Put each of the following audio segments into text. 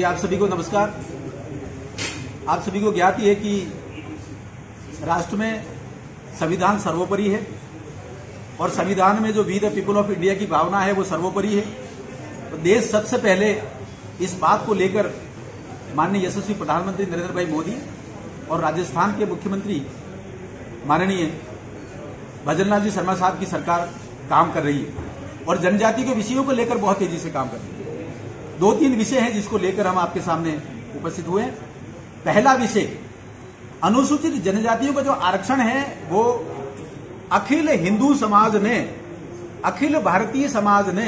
जी, आप सभी को नमस्कार। आप सभी को ज्ञात ही है कि राष्ट्र में संविधान सर्वोपरि है और संविधान में जो we the people of India की भावना है वो सर्वोपरि है। तो देश सबसे पहले इस बात को लेकर माननीय यशस्वी प्रधानमंत्री नरेंद्र भाई मोदी और राजस्थान के मुख्यमंत्री माननीय भजनलाल जी शर्मा साहब की सरकार काम कर रही है और जनजाति के विषयों को लेकर बहुत तेजी से काम कर रही है। 2-3 विषय हैं जिसको लेकर हम आपके सामने उपस्थित हुए हैं। पहला विषय, अनुसूचित जनजातियों का जो आरक्षण है वो अखिल हिंदू समाज ने, अखिल भारतीय समाज ने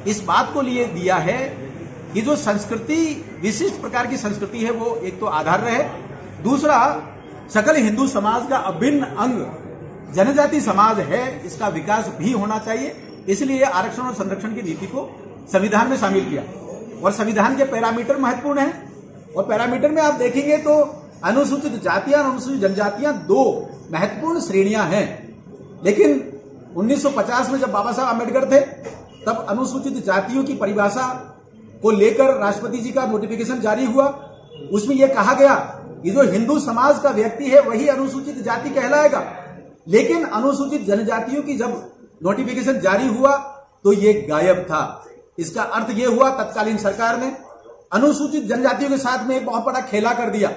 इस बात को लिए दिया है कि जो संस्कृति, विशिष्ट प्रकार की संस्कृति है वो एक तो आधार रहे, दूसरा सकल हिंदू समाज का अभिन्न अंग जनजाति समाज है, इसका विकास भी होना चाहिए। इसलिए आरक्षण और संरक्षण की नीति को संविधान में शामिल किया और संविधान के पैरामीटर महत्वपूर्ण हैं और पैरामीटर में आप देखेंगे तो अनुसूचित जातियां और अनुसूचित जनजातियां 2 महत्वपूर्ण श्रेणियां हैं। लेकिन 1950 में जब बाबा साहब आम्बेडकर थे तब अनुसूचित जातियों की परिभाषा को लेकर राष्ट्रपति जी का नोटिफिकेशन जारी हुआ। उसमें यह कहा गया कि जो हिंदू समाज का व्यक्ति है वही अनुसूचित जाति कहलाएगा। लेकिन अनुसूचित जनजातियों की जब नोटिफिकेशन जारी हुआ तो ये गायब था। इसका अर्थ ये हुआ तत्कालीन सरकार ने अनुसूचित जनजातियों के साथ में एक बहुत बड़ा खेला कर दिया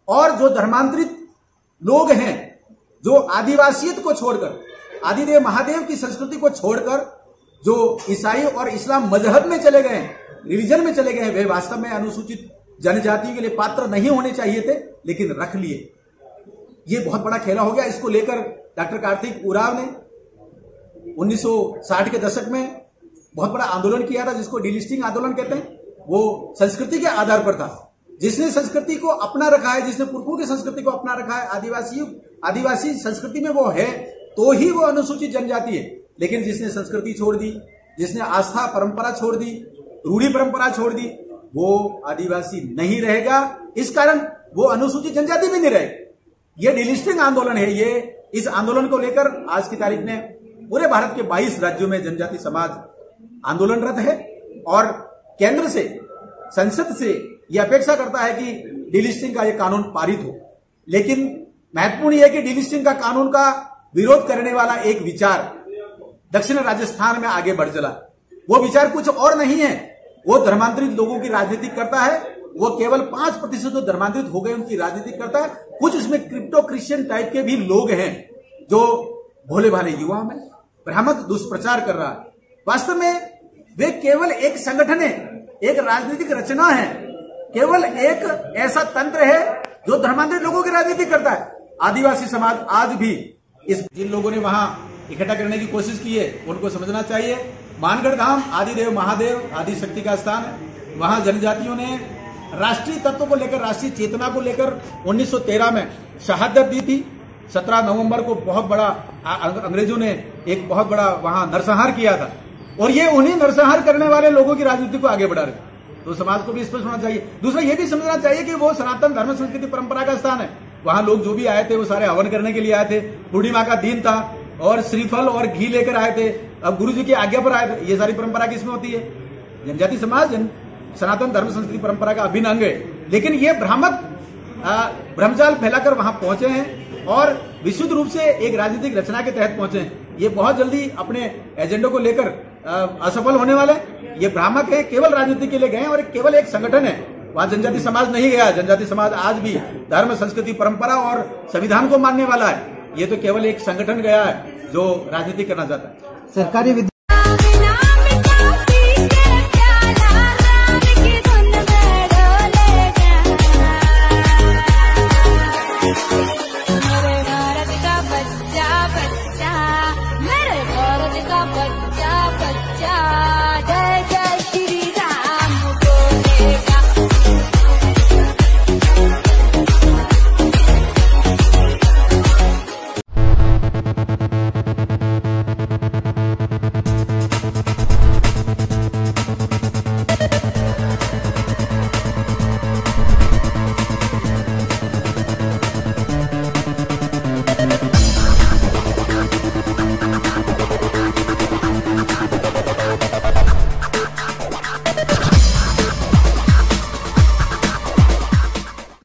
और जो धर्मांतरित लोग हैं, जो आदिवासियत को छोड़कर, आदिदेव महादेव की संस्कृति को छोड़कर जो ईसाई और इस्लाम मजहब में चले गए, रिलीजन में चले गए, वे वास्तव में अनुसूचित जनजातियों के लिए पात्र नहीं होने चाहिए थे, लेकिन रख लिए। ये बहुत बड़ा खेला हो गया। इसको लेकर डॉक्टर कार्तिक उरांव ने 1960 के दशक में बहुत बड़ा आंदोलन किया था जिसको डिलिस्टिंग आंदोलन कहते हैं। वो संस्कृति के आधार पर था। जिसने संस्कृति को अपना रखा है, जिसने पुरखों की संस्कृति को अपना रखा है, आदिवासी संस्कृति में वो है तो ही वो अनुसूचित जनजाति है। लेकिन जिसने संस्कृति छोड़ दी, जिसने आस्था परंपरा छोड़ दी, रूढ़ी परंपरा छोड़ दी, वो आदिवासी नहीं रहेगा। इस कारण वो अनुसूचित जनजाति भी नहीं रहेगी। ये डिलिस्टिंग आंदोलन है। ये इस आंदोलन को लेकर आज की तारीख में पूरे भारत के 22 राज्यों में जनजाति समाज आंदोलनरत है और केंद्र से, संसद से यह अपेक्षा करता है कि डिलिस्टिंग का यह कानून पारित हो। लेकिन महत्वपूर्ण यह है कि डिलिस्टिंग का कानून का विरोध करने वाला एक विचार दक्षिण राजस्थान में आगे बढ़ चला। वो विचार कुछ और नहीं है, वो धर्मांतरित लोगों की राजनीति करता है। वो केवल 5% जो धर्मांतरित हो गए उनकी राजनीति करता है। कुछ उसमें क्रिप्टो क्रिश्चियन टाइप के भी लोग हैं जो भोले भाले युवाओं में भ्रामक दुष्प्रचार कर रहा है। वास्तव में वे केवल एक संगठन है, एक राजनीतिक रचना है, केवल एक ऐसा तंत्र है जो धर्मांतरित लोगों की राजनीति करता है। आदिवासी समाज आज भी जिन लोगों ने वहां इकट्ठा करने की कोशिश की है उनको समझना चाहिए। मानगढ़ धाम आदिदेव महादेव आदि शक्ति का स्थान है। वहां जनजातियों ने राष्ट्रीय तत्व को लेकर, राष्ट्रीय चेतना को लेकर 1913 में शहादत दी थी। 17 नवंबर को बहुत बड़ा अंग्रेजों ने एक बहुत बड़ा वहां नरसंहार किया था और ये उन्हीं नरसंहार करने वाले लोगों की राजनीति को आगे बढ़ा रहे। तो समाज को भी स्पष्ट होना चाहिए। दूसरा ये भी समझना चाहिए कि वो सनातन धर्म संस्कृति परंपरा का स्थान है। वहां लोग जो भी आए थे वो सारे हवन करने के लिए आए थे। पूर्णिमा का दिन था और श्रीफल और घी लेकर आए थे। अब गुरु जी की आज्ञा पर आए थे। ये सारी परंपरा किसमें होती है? जनजाति समाज सनातन धर्म संस्कृति परंपरा का अभिन्न अंग है। लेकिन ये भ्रामक भ्रमजाल फैलाकर वहां पहुंचे हैं और विशुद्ध रूप से एक राजनीतिक रचना के तहत पहुंचे हैं। ये बहुत जल्दी अपने एजेंडे को लेकर असफल होने वाले। ये भ्रामक है, केवल राजनीति के लिए गए और केवल एक संगठन है। वहां जनजाति समाज नहीं गया। जनजाति समाज आज भी धर्म, संस्कृति, परंपरा और संविधान को मानने वाला है। ये तो केवल एक संगठन गया है जो राजनीति करना चाहता है। सरकारी